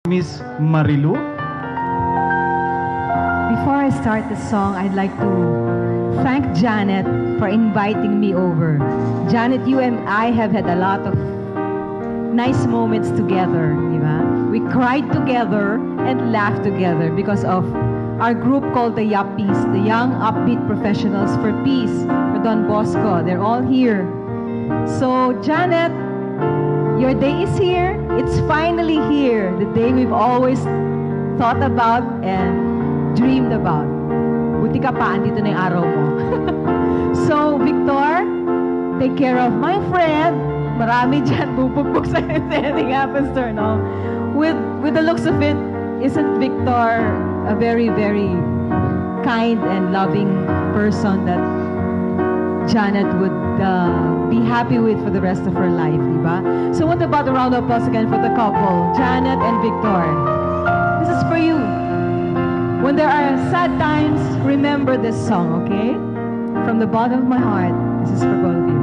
Miss Marilu. Before I start the song, I'd like to thank Janet for inviting me over. Janet, you and I have had a lot of nice moments together, di ba? We cried together and laughed together because of our group called the Yuppies, the Young Upbeat Professionals for Peace, for Don Bosco. They're all here. So, Janet, your day is here. It's finally here. The day we've always thought about and dreamed about. Buti ka pa, andito na yung araw mo. So, Victor, take care of my friend. Marami dyan bubugbog sa anything happens to her, no? With the looks of it, isn't Victor a very, very kind and loving person that Janet would be happy with for the rest of her life, di ba? So what about a round of applause again for the couple, Janet and Victor? This is for you. When there are sad times, remember this song, okay? From the bottom of my heart, this is for both of you.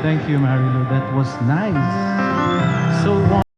Thank you, Marilu. That was